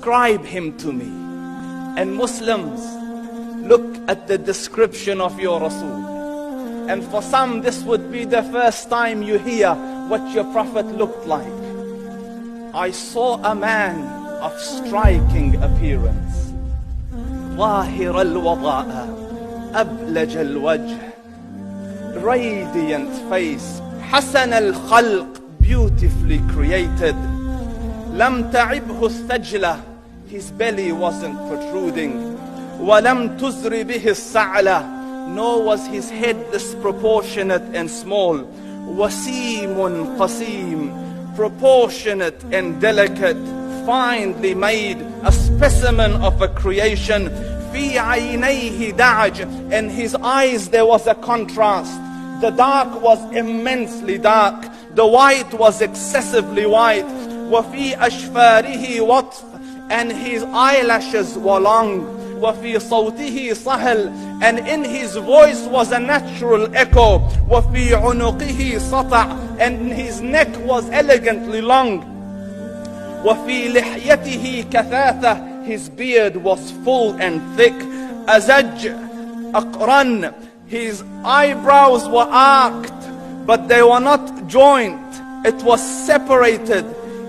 describe him to me. And Muslims, look at the description of your Rasul. And for some, this would be the first time you hear what your Prophet looked like. I saw a man of striking appearance. ظاهر الوضاء أبلج الوجه, radiant face, حسن الخلق, beautifully created. لم تعبه الثجلة, his belly wasn't protruding. ولم تزر به السعلة, nor was his head disproportionate and small. وسيم قسيم, proportionate and delicate, finely made, a specimen of a creation. في عينيه دعج, in his eyes there was a contrast. The dark was immensely dark, the white was excessively white. وفي أشفاره وطف, and his eyelashes were long. وفي صوته صهل, and in his voice was a natural echo. وفي عنقه سطع, and his neck was elegantly long. وفي لحيته كثاثة, his beard was full and thick. أزج أقرن, his eyebrows were arched, but they were not joined. It was separated.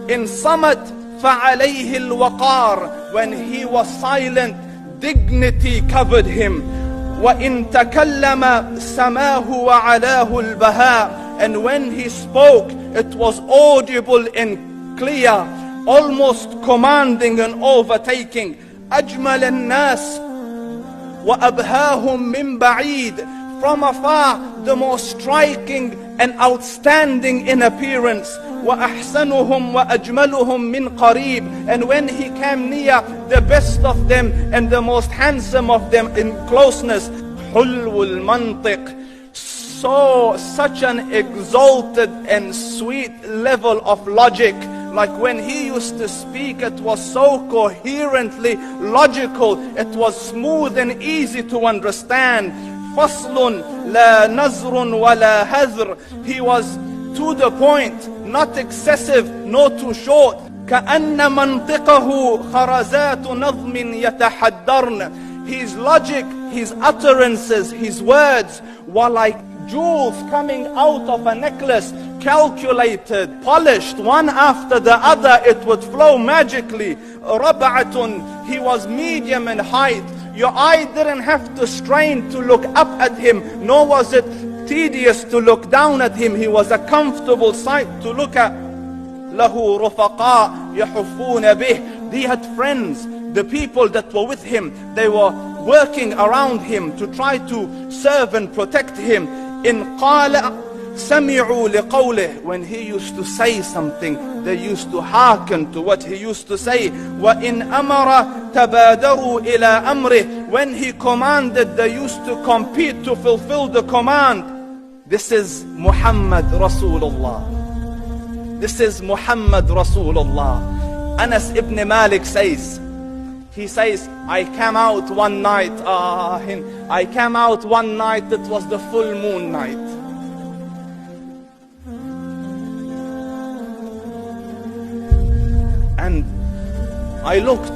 In صمت فعليه الوقار, when he was silent, dignity covered him. وإن تكلم سماه وعلاه البهاء, and when he spoke, it was audible and clear, almost commanding and overtaking. أجمل الناس وأبهاهم من بعيد, from afar the most striking and outstanding in appearance. وأحسنهم وأجملهم من قريب, and when he came near, the best of them and the most handsome of them in closeness. حلو المنطق, such an exalted and sweet level of logic. Like when he used to speak, it was so coherently logical, it was smooth and easy to understand. فصل لا نزر ولا هذر, he was to the point, not excessive, nor too short. كأن منطقه خرزات نظم يتحدرن, his logic, his utterances, his words were like jewels coming out of a necklace, calculated, polished, one after the other, it would flow magically. ربعة, he was medium in height. Your eye didn't have to strain to look up at him, nor was it tedious to look down at him. He was a comfortable sight to look at. له رفقاء يحفون به, he had friends, the people that were with him, they were working around him to try to serve and protect him. إن قال سمعوا لقوله, when he used to say something, they used to hearken to what he used to say. وإن أمر تبادروا إلى أمره, when he commanded, they used to compete to fulfill the command. This is Muhammad Rasulullah. This is Muhammad Rasulullah. Anas ibn Malik says, he says, I came out one night, it was the full moon night. And I looked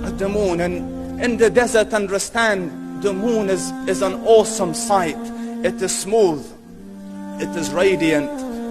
at the moon, and in the desert, understand, the moon is an awesome sight. It is smooth, it is radiant,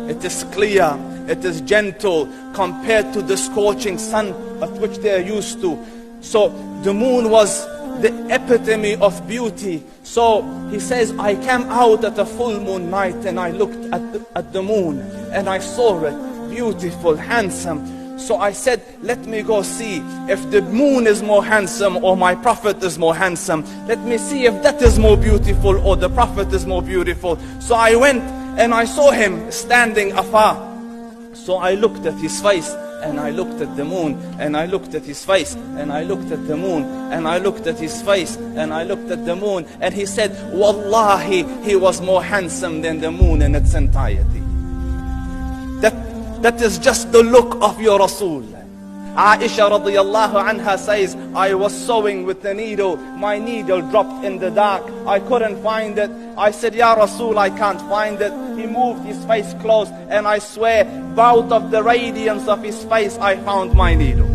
it is clear, it is gentle compared to the scorching sun at which they are used to. So the moon was the epitome of beauty. So he says, I came out at a full moon night and I looked at the moon and I saw it, beautiful, handsome. So I said, let me go see if the moon is more handsome or my Prophet is more handsome. Let me see if that is more beautiful or the Prophet is more beautiful. So I went and I saw him standing afar. So I looked at his face and I looked at the moon and I looked at his face and I looked at the moon and I looked at his face and I looked at the moon, and he said, Wallahi, he was more handsome than the moon in its entirety. That is just the look of your Rasul. Aisha radiyallahu anha says, I was sewing with the needle. My needle dropped in the dark. I couldn't find it. I said, Ya Rasul, I can't find it. He moved his face close, and I swear, out of the radiance of his face, I found my needle.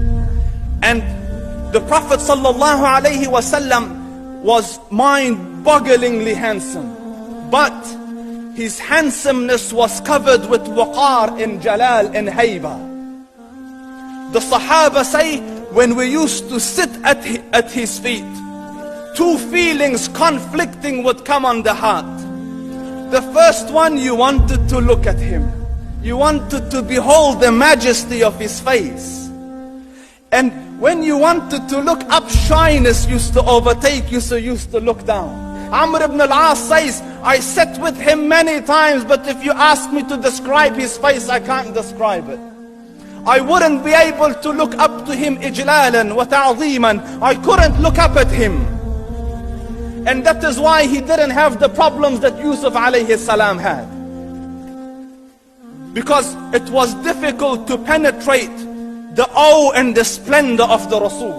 And The Prophet sallallahu alaihi wasallam was mind-bogglingly handsome, but his handsomeness was covered with waqar and jalal and hayba. The Sahaba say, when we used to sit at his feet, two feelings conflicting would come on the heart. The first one, you wanted to look at him. You wanted to behold the majesty of his face. And when you wanted to look up, shyness used to overtake you, so you used to look down. Amr ibn al-As says, I sat with him many times, but if you ask me to describe his face, I can't describe it. I wouldn't be able to look up to him ijlalan wa ta'zeeman. I couldn't look up at him. And that is why he didn't have the problems that Yusuf alayhi salam had. Because it was difficult to penetrate the awe and the splendor of the Rasul.